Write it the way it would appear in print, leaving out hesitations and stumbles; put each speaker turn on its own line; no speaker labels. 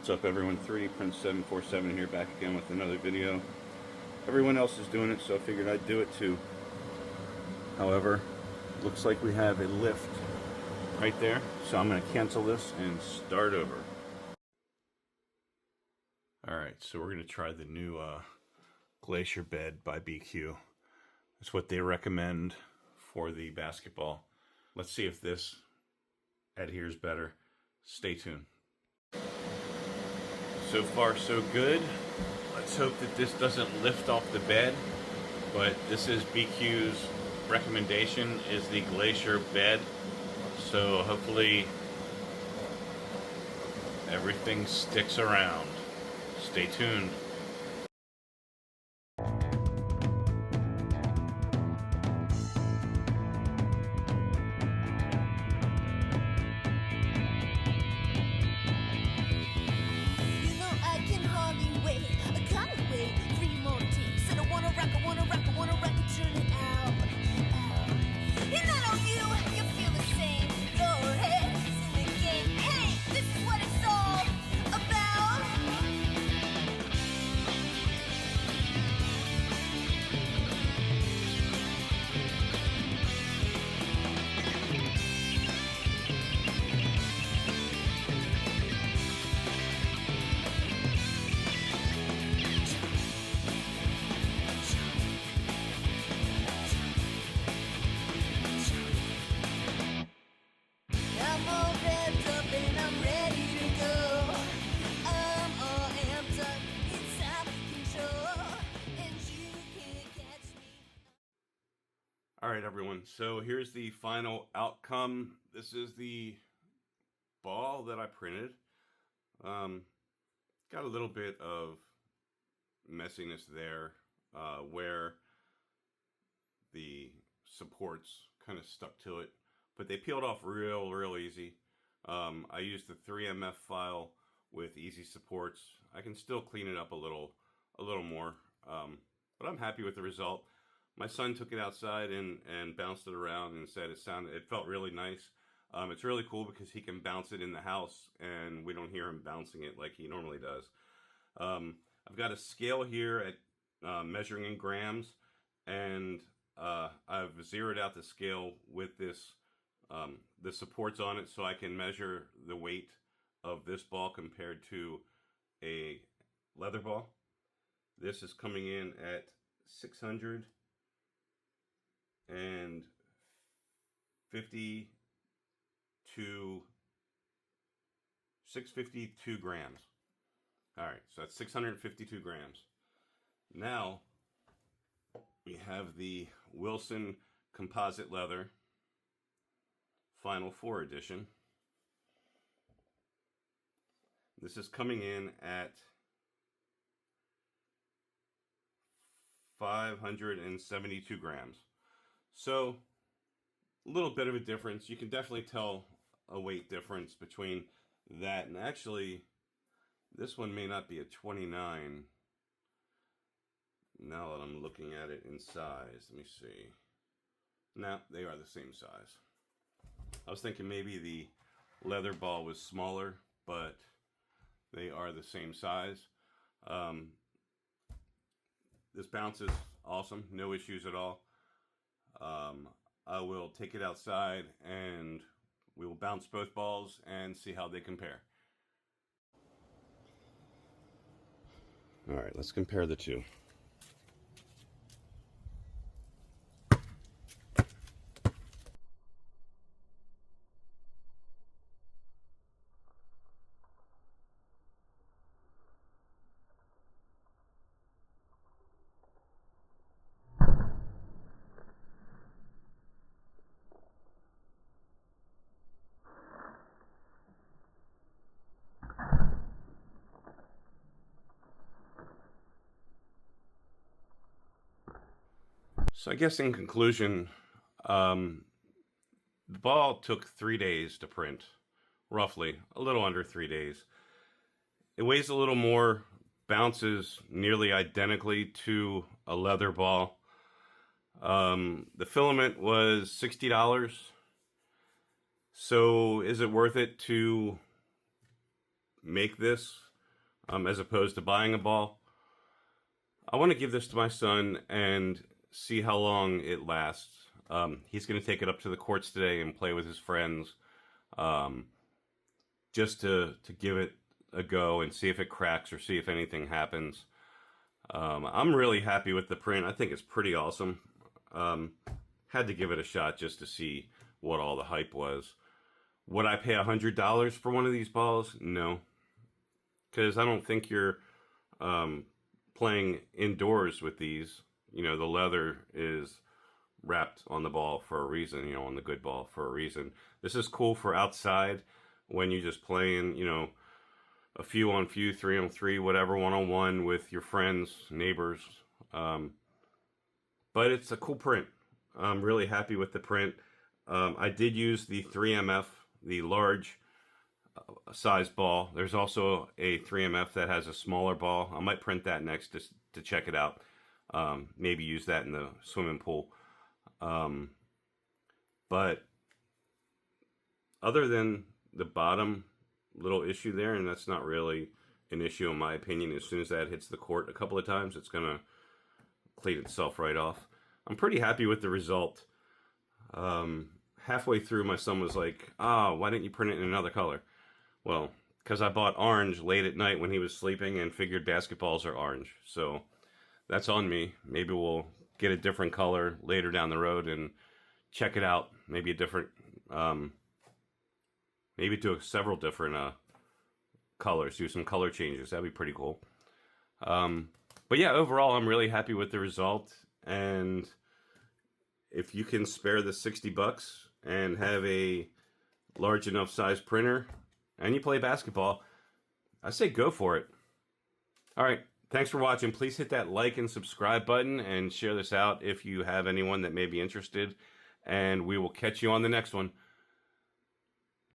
What's up everyone, 3D Prince 747 here, back again with another video. Everyone else is doing it, so I figured I'd do it too. However, looks like we have a lift right there, so I'm going to cancel this and start over. Alright, so we're going to try the new glacier bed by BQ. It's what they recommend for the basketball. Let's see if this adheres better. Stay tuned. So far so good. Let's hope that this doesn't lift off the bed, but this is BQ's recommendation, is the glacier bed. So hopefully everything sticks around. Stay tuned. Alright everyone, so here's the final outcome. This is the ball that I printed. Got a little bit of messiness there where the supports kind of stuck to it, but they peeled off real easy. I used the 3MF file with easy supports. I can still clean it up a little more, but I'm happy with the result. My son took it outside and bounced it around and said it felt really nice. It's really cool because he can bounce it in the house and we don't hear him bouncing it like he normally does. I've got a scale here at measuring in grams, and I've zeroed out the scale with this the supports on it, so I can measure the weight of this ball compared to a leather ball. This is coming in at 652 grams. Alright, so that's 652 grams. Now we have the Wilson composite leather Final 4 edition. This is coming in at 572 grams. So a little bit of a difference. You can definitely tell a weight difference between that, and actually this one may not be a 29 now that I'm looking at it in size. Let me see. No, they are the same size. I was thinking maybe the leather ball was smaller, but they are the same size. This bounces awesome, no issues at all. I will take it outside and we will bounce both balls and see how they compare. Alright, let's compare the two. So I guess in conclusion, the ball took 3 days to print, roughly, a little under 3 days. It weighs a little more, bounces nearly identically to a leather ball. The filament was $60. So is it worth it to make this as opposed to buying a ball. I want to give this to my son and see how long it lasts. He's going to take it up to the courts today and play with his friends, just to give it a go and see if it cracks or see if anything happens. I'm really happy with the print. I think it's pretty awesome. Had to give it a shot just to see what all the hype was. Would I pay $100 for one of these balls? No, because I don't think you're playing indoors with these. You know, the leather is wrapped on the ball for a reason, you know, on the good ball for a reason. This is cool for outside when you're just playing, you know, a few on few, 3-on-3, whatever, 1-on-1 with your friends, neighbors. But it's a cool print. I'm really happy with the print. I did use the 3MF, the large size ball. There's also a 3MF that has a smaller ball. I might print that next to check it out. Maybe use that in the swimming pool. But other than the bottom little issue there, and that's not really an issue in my opinion, as soon as that hits the court a couple of times, it's gonna clean itself right off. I'm pretty happy with the result. Halfway through, my son was like, why didn't you print it in another color? Well, because I bought orange late at night when he was sleeping and figured basketballs are orange. So that's on me. Maybe we'll get a different color later down the road and check it out. Maybe a different, maybe do several different colors, do some color changes. That'd be pretty cool. But yeah, overall, I'm really happy with the result. And if you can spare the $60 and have a large enough size printer and you play basketball, I say go for it. All right. Thanks for watching. Please hit that like and subscribe button and share this out if you have anyone that may be interested. And we will catch you on the next one.